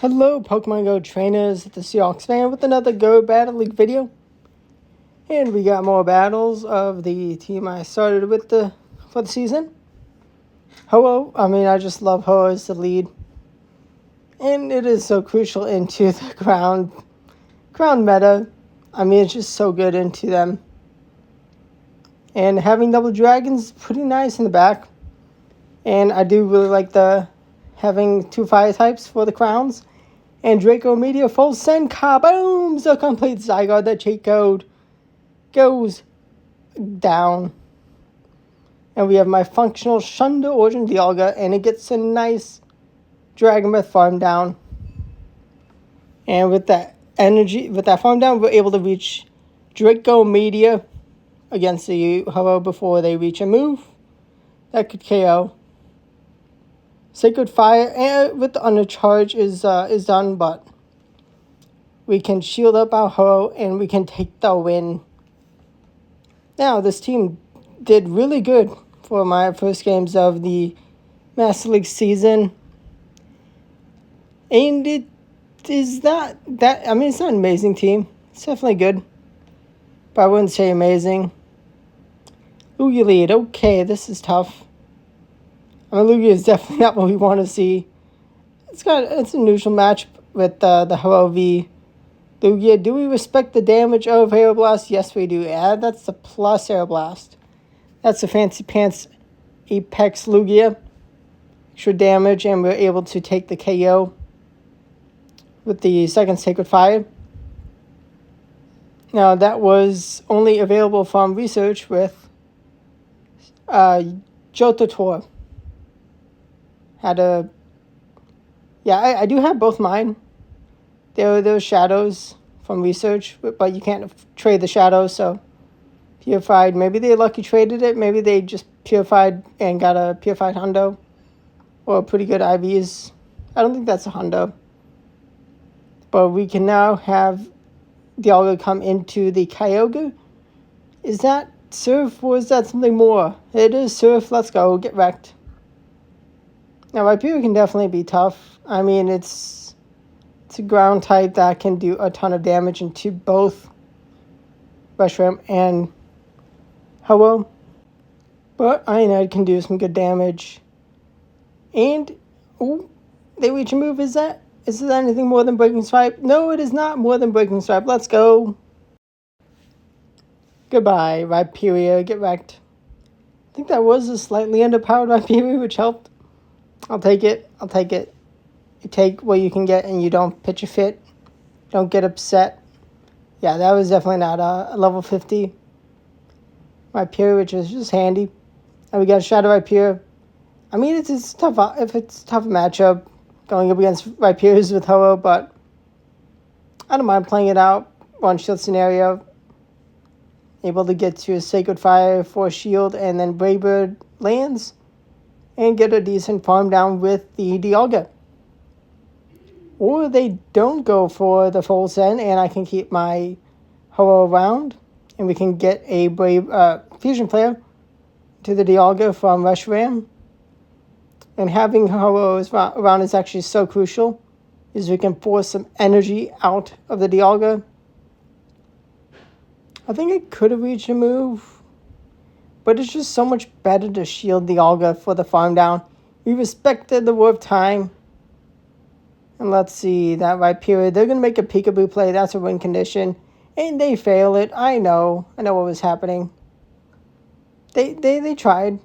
Hello, Pokemon Go trainers. It's the Seahawks fan with another Go Battle League video. And we got more battles of the team I started with for the season. Ho-Oh, I just love Ho-Oh as the lead. And it is so crucial into the ground meta. It's just so good into them. And having double dragons pretty nice in the back. And I do really like having 2 fire types for the crowns. And Draco Meteor full send kabooms! The complete Zygarde, the cheat code goes down. And we have my functional Shundo Origin Dialga, and it gets a nice Dragon Breath farm down. And with that farm down, we're able to reach Draco Meteor against the Ho-Oh before they reach a move. That could KO. Sacred Fire and with the undercharge is done, but we can shield up our Ho-Oh and we can take the win. Now, this team did really good for my first games of the Master League season. And it is it's not an amazing team. It's definitely good, but I wouldn't say amazing. Lugia lead. Okay, this is tough. Lugia is definitely not what we want to see. It's a neutral match with the Ho-Oh v Lugia. Do we respect the damage of Aeroblast? Yes, we do. Yeah, that's the plus Aeroblast. That's the Fancy Pants Apex Lugia. Extra damage, and we're able to take the KO with the second Sacred Fire. Now, that was only available from research with Johto. I do have both mine. There were shadows from research, but you can't trade the shadows, so purified. Maybe they lucky traded it. Maybe they just purified and got a purified hundo. Or pretty good IVs. I don't think that's a hundo. But we can now have Dialga come into the Kyogre. Is that Surf or is that something more? It is Surf. Let's go. Get wrecked. Now, Rhyperior can definitely be tough. It's a ground type that can do a ton of damage into both Reshiram and Ho-Oh. But Ionite can do some good damage. And, they reach a move. Is that anything more than Breaking Swipe? No, it is not more than Breaking Swipe. Let's go. Goodbye, Rhyperior. Get wrecked. I think that was a slightly underpowered Rhyperior, which helped. I'll take it. You take what you can get and you don't pitch a fit. Don't get upset. Yeah, that was definitely not a level 50 Rhyperior, which is just handy. And we got a Shadow Rhyperior. It's tough if it's a tough matchup going up against Rhyperiors with Ho-Oh, but I don't mind playing it out. One shield scenario. Able to get to a Sacred Fire for shield and then Brave Bird lands. And get a decent farm down with the Dialga. Or they don't go for the full send, and I can keep my Ho-Oh around. And we can get a Brave Fusion Player to the Dialga from Reshiram. And having Ho-Oh around is actually so crucial, is we can force some energy out of the Dialga. I think I could have reached a move, but it's just so much better to shield Dialga for the farm down. We respected the Warp Time. And let's see, that Rhyperior, they're going to make a Peekaboo play. That's a win condition. And they fail it. I know what was happening. They tried.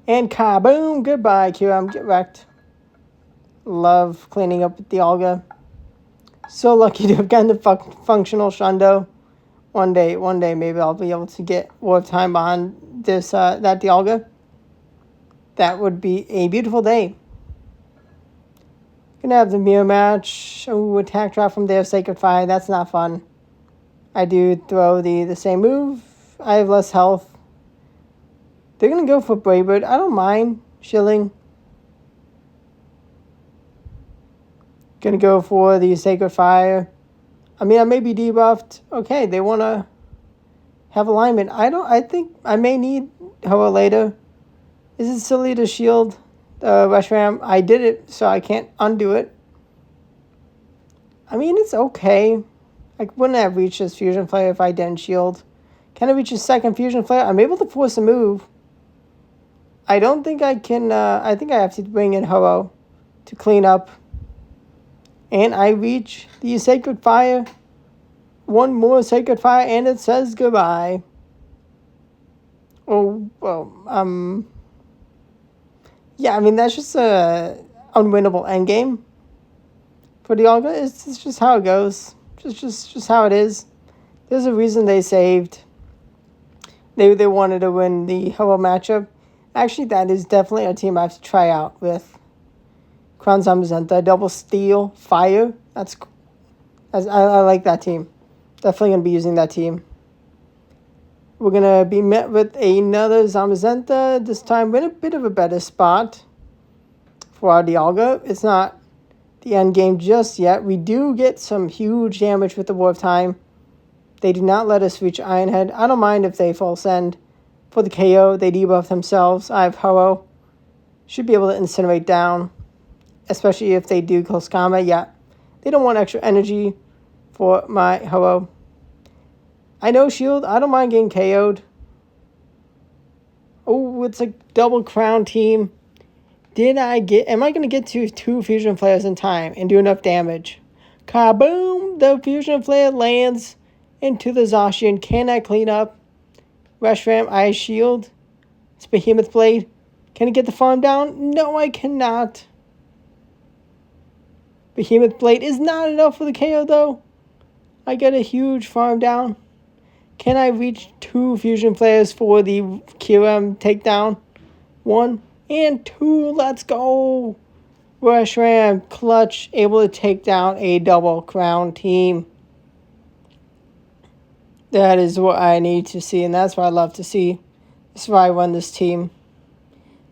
And kaboom! Goodbye, QM. Get wrecked. Love cleaning up with Dialga. So lucky to have gotten the functional Shundo. One day, maybe I'll be able to get Warp Time behind this that Dialga. That would be a beautiful day. Gonna have the mirror match. Ooh, attack drop from there, Sacred Fire. That's not fun. I do throw the same move. I have less health. They're gonna go for Brave Bird. I don't mind shilling. Gonna go for the Sacred Fire. I may be debuffed. Okay, they want to have alignment. I think I may need Ho-Oh later. Is it silly to shield Reshiram? I did it, so I can't undo it. I mean, it's okay. Like, wouldn't have reached his Fusion Flare if I didn't shield. Can I reach his second Fusion Flare? I'm able to force a move. I don't think I can, I think I have to bring in Ho-Oh to clean up. And I reach the Sacred Fire. One more Sacred Fire, and it says goodbye. Oh, well, yeah, I mean, that's just a unwinnable endgame for Dialga. It's just how it goes. Just how it is. There's a reason they saved. They wanted to win the Ho-Oh matchup. Actually, that is definitely a team I have to try out with. Crown Zamazenta, Double Steel, Fire. I like that team. Definitely going to be using that team. We're going to be met with another Zamazenta. This time we're in a bit of a better spot for our Dialga. It's not the end game just yet. We do get some huge damage with the War of Time. They do not let us reach Iron Head. I don't mind if they full send. For the KO, they debuff themselves. I have Ho-Oh. Should be able to incinerate down. Especially if they do close combat. Yeah, they don't want extra energy for my Ho-Oh. I know shield. I don't mind getting KO'd. Oh, it's a double crown team. Am I going to get to 2 Fusion Flares in time and do enough damage? Kaboom! The Fusion Flare lands into the Zacian. Can I clean up? Reshiram, Ice Shield. It's Behemoth Blade. Can I get the farm down? No, I cannot. Behemoth Blade is not enough for the KO, though. I get a huge farm down. Can I reach 2 Fusion Flares for the QM takedown? 1 and 2. Let's go. Reshiram, clutch, able to take down a double crown team. That is what I need to see, and that's what I love to see. That's why I won this team.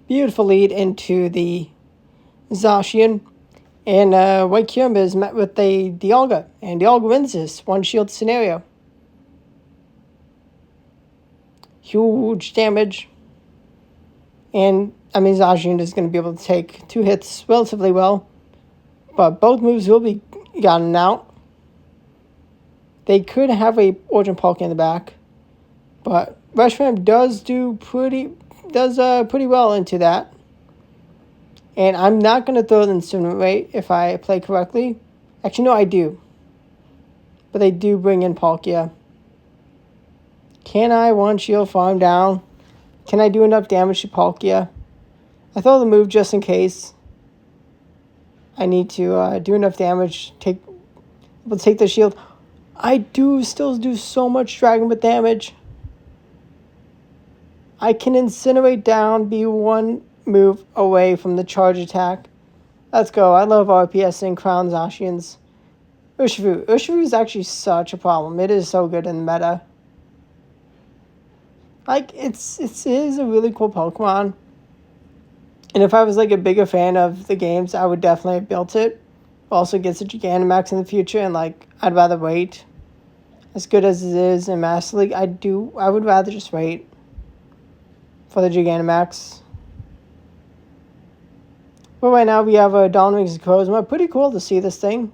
Beautiful lead into the Zacian. And White Kyurem is met with a Dialga. And Dialga wins this one shield scenario. Huge damage. And, I mean, Zacian is going to be able to take 2 hits relatively well. But both moves will be gotten out. They could have a Origin Palkia in the back. But Reshiram does pretty well into that. And I'm not going to throw the Incinerate if I play correctly. Actually, no, I do. But they do bring in Palkia. Can I one shield farm down? Can I do enough damage to Palkia? I throw the move just in case. I need to do enough damage. Take the shield. I still do so much Dragon Breath damage. I can Incinerate down, be 1 move away from the charge attack. Let's go. I love RPS and Crown Zacians. Urshifu. Urshifu is actually such a problem. It is so good in the meta. Like, it is a really cool Pokemon. And if I was, like, a bigger fan of the games, I would definitely have built it. Also gets a Gigantamax in the future, and, like, I'd rather wait. As good as it is in Master League, I would rather just wait for the Gigantamax. But right now we have a Dawnwings and Crozma. Pretty cool to see this thing.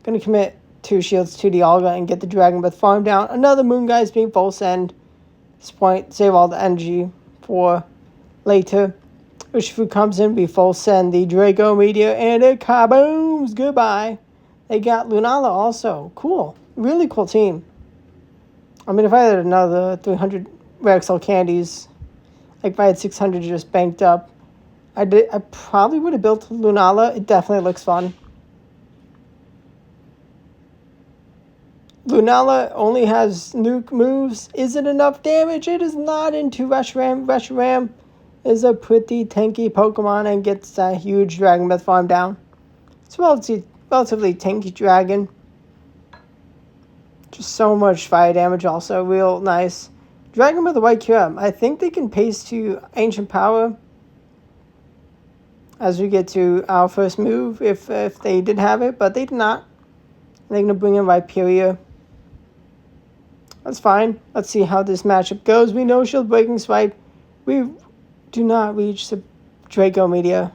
Gonna commit 2 shields to Dialga and get the Dragon Breath farm down. Another Moon Guy's being full send. At this point, save all the energy for later. Urshifu comes in, we full send the Draco Meteor, and it kabooms! Goodbye. They got Lunala also. Cool. Really cool team. I mean, if I had another 300 Rare XL candies, like if I had 600 just banked up, I probably would have built Lunala. It definitely looks fun. Lunala only has nuke moves. Is it enough damage? It is not into Reshiram. Reshiram is a pretty tanky Pokemon and gets that huge Dragon Breath farm down. It's relatively tanky dragon. Just so much fire damage also. Real nice. Dragon Breath White Kyurem. I think they can pace to Ancient Power as we get to our first move if they did have it, but they did not. They're going to bring in Viperia. That's fine. Let's see how this matchup goes. We know Shield Breaking Swipe. We do not reach the Draco Meteor.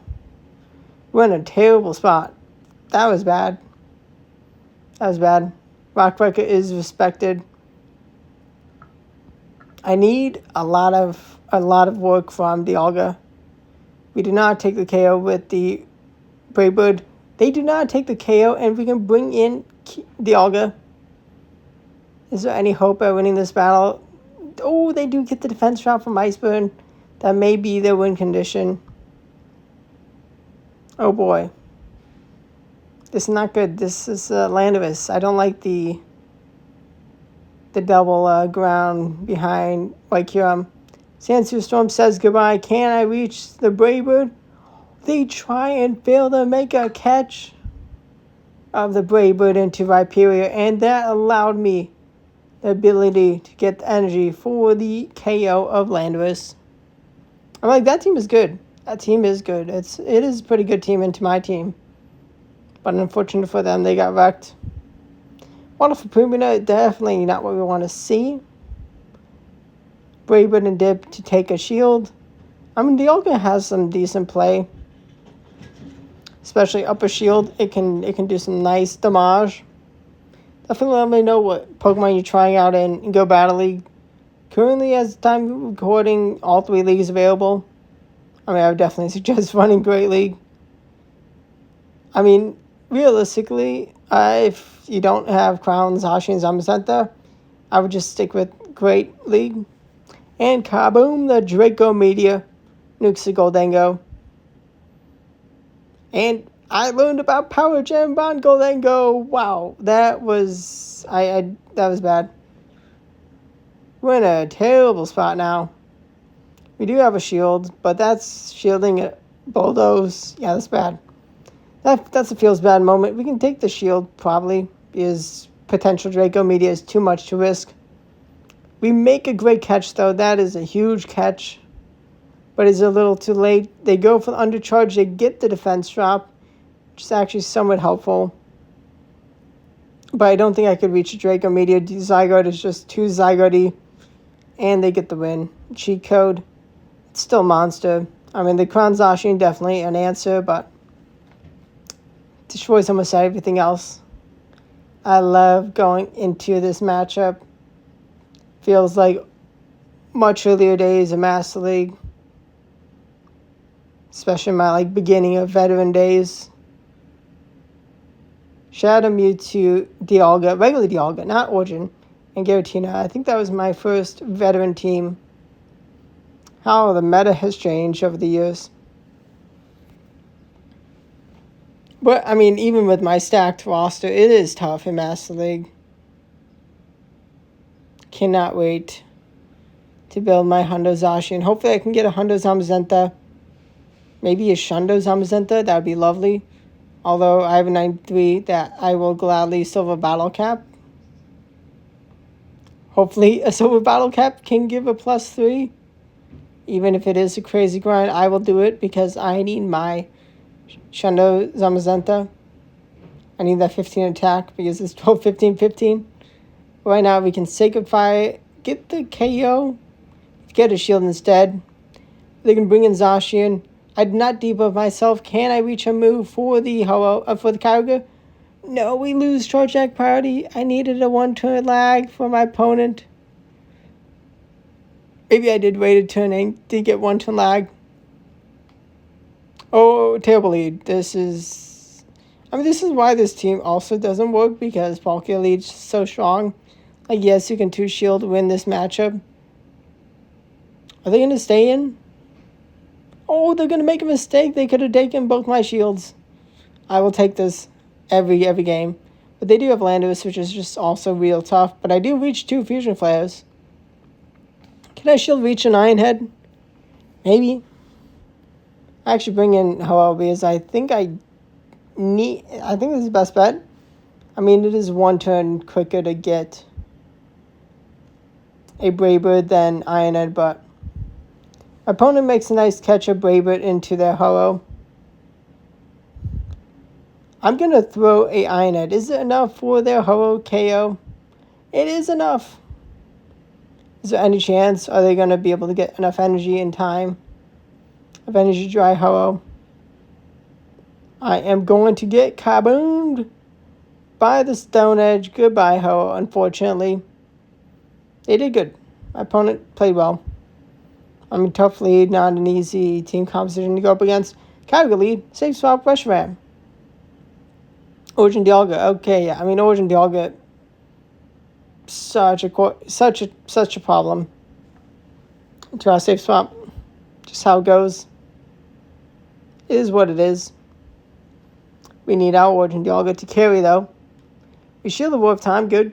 We're in a terrible spot. That was bad. That was bad. Rock Breaker is respected. I need a lot of work from Dialga. We do not take the KO with the Brave Bird. They do not take the KO, and we can bring in Dialga. Is there any hope at winning this battle? Oh, they do get the defense drop from Iceburn. That may be their win condition. Oh boy. This is not good. This is Landorus. I don't like the double ground behind Kyurem. Sandseer Storm says goodbye. Can I reach the Brave Bird? They try and fail to make a catch of the Brave Bird into Rhyperior, and that allowed me the ability to get the energy for the KO of Landorus. I'm like, that team is good. That team is good. It is a pretty good team into my team. But unfortunate for them, they got wrecked. Wonderful Pumina, definitely not what we want to see. Brave Bird and Dip to take a shield. I mean, Dialga has some decent play. Especially upper shield. It can do some nice damage. Definitely let me know what Pokemon you're trying out in Go Battle League. Currently, as the time of recording, all 3 leagues available. I mean, I would definitely suggest running Great League. I mean, realistically, if you don't have Crown, Zashi, and Zamazenta, I would just stick with Great League. And kaboom, the Draco Meteor nukes the Goldengo. And I learned about Power Gem on Goldengo. Wow, that was that was bad. We're in a terrible spot now. We do have a shield, but that's shielding a Bulldoze. Yeah, that's bad. That's a feels bad moment. We can take the shield probably because potential Draco Meteor is too much to risk. We make a great catch though. That is a huge catch. But it's a little too late. They go for the undercharge. They get the defense drop, which is actually somewhat helpful. But I don't think I could reach a Draco Meteor. Zygarde is just too Zygarde. And they get the win. Cheat code. It's still monster. I mean, the Crown Zacian definitely an answer, but destroys almost everything else. I love going into this matchup. Feels like much earlier days of Master League. Especially my beginning of veteran days. Shadow Mewtwo, Dialga, regular Dialga, not Origin, and Giratina. I think that was my first veteran team. How the meta has changed over the years. But, I mean, even with my stacked roster, it is tough in Master League. Cannot wait to build my Hundo Zashi, and hopefully I can get a Hundo Zamazenta. Maybe a Shundo Zamazenta, that would be lovely. Although I have a 93 that I will gladly Silver Battle Cap. Hopefully a Silver Battle Cap can give a +3. Even if it is a crazy grind, I will do it because I need my Shundo Zamazenta. I need that 15 attack because it's 12, 15, 15. Right now we can say goodbye, get the KO, get a shield instead. They can bring in Zacian. I did not debuff myself. Can I reach a move for the Kyogre? No, we lose Charge Act priority. I needed a 1-turn lag for my opponent. Maybe I did wait a turn and did get 1-turn lag. Oh, terrible lead. This is why this team also doesn't work because Palkia leads so strong. Like, yes, you can 2-shield win this matchup. Are they going to stay in? Oh, they're going to make a mistake. They could have taken both my shields. I will take this every game. But they do have Landorus, which is just also real tough. But I do reach 2 Fusion Flares. Can I shield reach an Iron Head? Maybe. I actually bring in Ho-Oh because I think this is the best bet. I mean, it is 1 turn quicker to get a Brave Bird than Iron Head, but my opponent makes a nice catch of Brave Bird into their Ho-Oh. I'm going to throw a Iron Head. Is it enough for their Ho-Oh KO? It is enough. Is there any chance? Are they going to be able to get enough energy in time of Energy Dry Ho-Oh? I am going to get kaboomed Goodbye the Stone Edge. Goodbye Ho. Unfortunately, they did good. My opponent played well. I mean, tough lead, not an easy team composition to go up against. Category lead, safe swap, Reshiram. Origin Dialga. Okay, yeah. I mean, Origin Dialga, such a problem. To our safe swap, just how it goes. It is what it is. We need our Origin Dialga to carry, though. We shield the Warp Time. Good.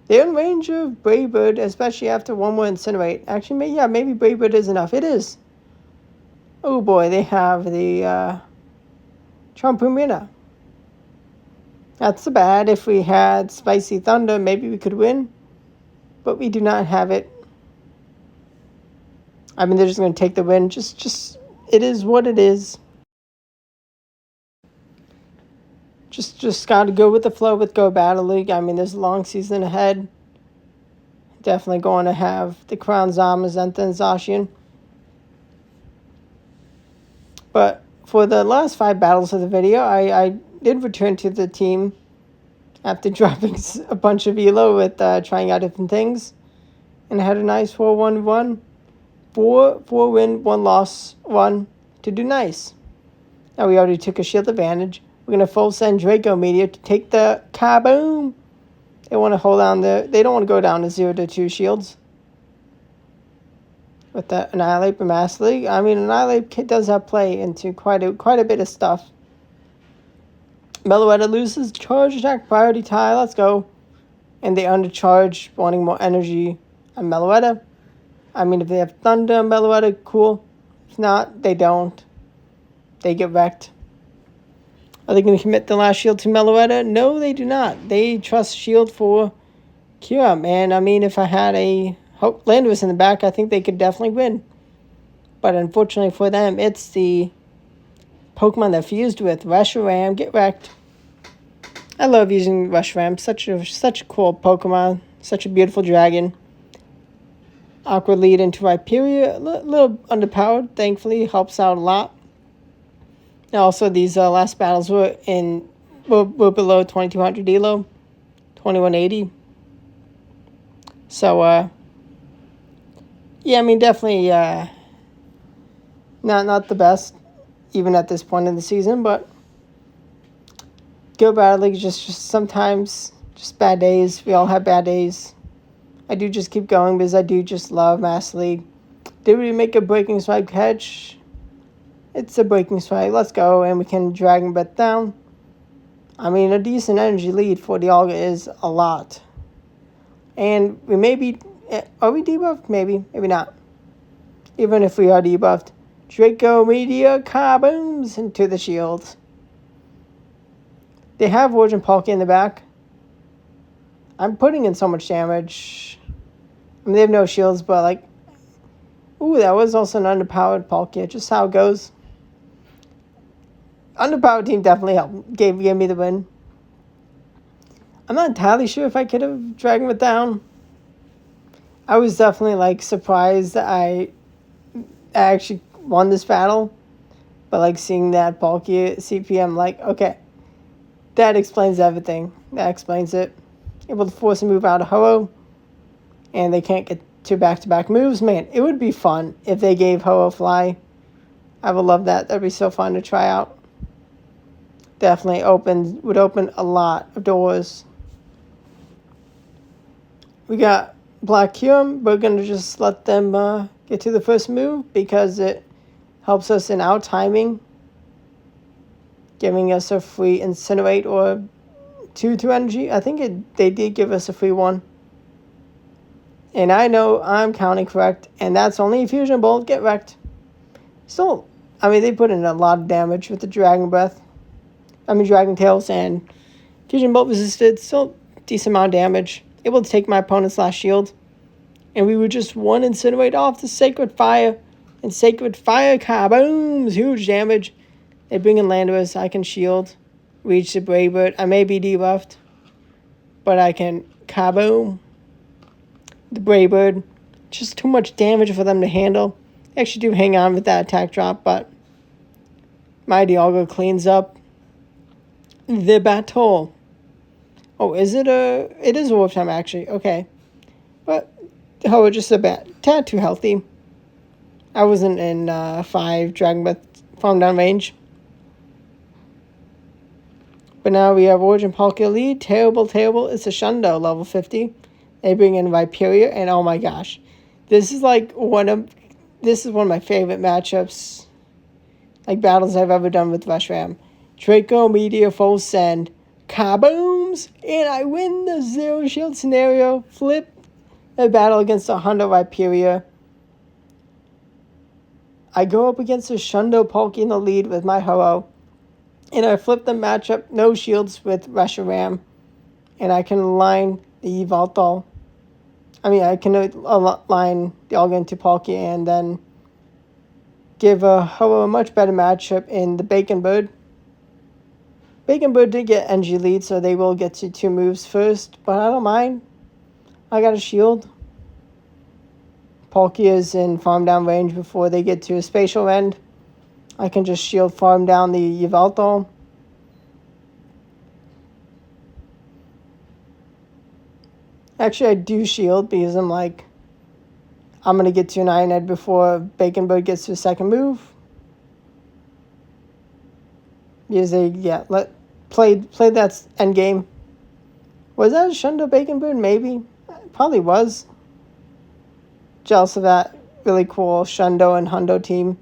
They're in range of Brave Bird, especially after one more Incinerate. Actually, maybe Brave Bird is enough. It is. Oh boy, they have the Chompumina. That's the bad. If we had Spicy Thunder, maybe we could win. But we do not have it. I mean, they're just going to take the win. Just, it is what it is. Just got to go with the flow with Go Battle League. I mean, there's a long season ahead. Definitely going to have the Crown Zamazenta and Zacian. But for the last 5 battles of the video, I did return to the team after dropping a bunch of elo with trying out different things. And I had a nice 4-1 run. 4 win, 1 loss, 1 to do nice. Now we already took a shield advantage. We're going to full send Draco Meteor to take the kaboom. They want to hold down they don't want to go down to 0 to 2 shields. With the Annihilate and Mass League. I mean, Annihilate does have play into quite a bit of stuff. Meloetta loses charge attack priority tie. Let's go. And they undercharge, wanting more energy on Meloetta. I mean, if they have Thunder on Meloetta, cool. If not, they don't. They get wrecked. Are they going to commit the last shield to Meloetta? No, they do not. They trust shield for Kyurem. And I mean, if I had a Landorus in the back, I think they could definitely win. But unfortunately for them, it's the Pokemon they're fused with. Reshiram, get wrecked. I love using Reshiram. Such a cool Pokemon. Such a beautiful dragon. Awkward lead into Rhyperior. A little underpowered. Thankfully, helps out a lot. And also, these last battles were below 2200 elo. 2180. So, yeah, I mean, definitely not the best, even at this point in the season, but Go Battle League just sometimes just bad days. We all have bad days. I do just keep going because I do just love Master League. Did we make a Breaking Strike catch? It's a Breaking Strike. Let's go, and we can Dragon Breath down. I mean, a decent energy lead for Dialga is a lot. And we may be... Are we debuffed? Maybe not. Even if we are debuffed. Draco Meteor kabooms into the shield. They have Origin Palkia in the back. I'm putting in so much damage. I mean, they have no shields, but like... Ooh, that was also an underpowered Palkia. Just how it goes. Underpowered team definitely helped. Gave me the win. I'm not entirely sure if I could have Dragon it down. I was definitely like surprised that I actually won this battle. But like seeing that Palkia CPM, like, okay. That explains everything. That explains it. Able to force a move out of Ho-Oh. And they can't get 2 back-to-back moves. Man, it would be fun if they gave Ho-Oh Fly. I would love that. That'd be so fun to try out. Definitely would open a lot of doors. We got Black Kyurem. We're going to just let them get to the first move because it helps us in our timing. Giving us a free Incinerate or 2 energy. I think they did give us a free 1. And I know I'm counting correct. And that's only a Fusion Bolt. Get wrecked. Still, I mean, they put in a lot of damage with the Dragon Breath. I mean, Dragon Tails and Fusion Bolt resisted. Still decent amount of damage. Able to take my opponent's last shield. And we would just 1 Incinerate off the Sacred Fire. And Sacred Fire kabooms. Huge damage. They bring in Landorus. I can shield. Reach the Brave Bird. I may be debuffed. But I can kaboom. The Brave Bird. Just too much damage for them to handle. They actually do hang on with that attack drop. But my Dialga cleans up. the battle. Oh, is it a... It is a wolf time, actually. Okay. But, oh, just a tad too healthy. I wasn't in 5 Dragonbreath farm down range. But now we have Origin Palkia lead. Terrible, terrible. It's a Shundo, level 50. They bring in Viperia, and oh my gosh. This is like one of my favorite matchups, like battles I've ever done with Reshiram. Draco, Meteor, Full Send, kabooms, and I win the Zero Shield scenario. Flip the battle against a Hundo Viperia. I go up against a Shundo Palkia in the lead with my Ho-Oh. And I flip the matchup, no shields with Reshiram. And I can align the Yveltal. I can align the Alga into Palkia and then give Ho-Oh a much better matchup in the Bacon Bird. Bacon Bird did get NG lead, so they will get to 2 moves first. But I don't mind. I got a shield. Palkia is in farm down range before they get to a spatial end. I can just shield farm down the Yveltal. Actually, I do shield because I'm going to get to an Iron Head before Bacon Bird gets to a second move. Because they, played that end game. Was that a Shundo Bacon Bird? Maybe. Probably was. Jealous of that really cool Shundo and Hundo team.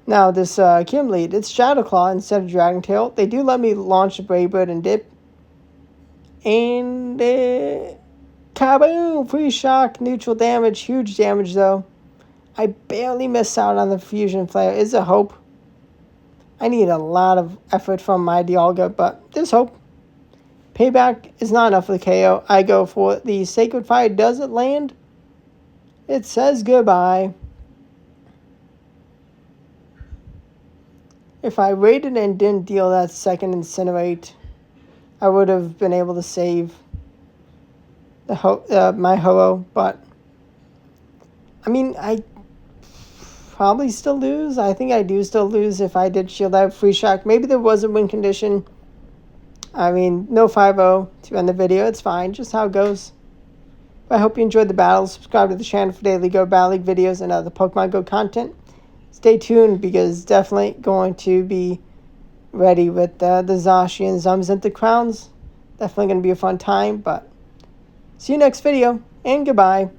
Now, this Kim lead, it's Shadow Claw instead of Dragon Tail. They do let me launch a Brave Bird and dip. And kaboom! Free shock, neutral damage, huge damage though. I barely miss out on the Fusion Flare. Is a hope. I need a lot of effort from my Dialga, but there's hope. Payback is not enough for the KO. I go for the Sacred Fire. Does it land? It says goodbye. If I waited and didn't deal that second Incinerate, I would have been able to save the my Ho-Oh, but I probably still lose. I think I do still lose if I did shield out free shock. Maybe there was a win condition. No 5-0 to end the video. It's fine, just how it goes. But I hope you enjoyed the battle. Subscribe to the channel for daily Go Battle League videos and other Pokemon Go content. Stay tuned because definitely going to be ready with the Zashi and Zamazenta crowns. Definitely going to be a fun time, but see you next video, and goodbye.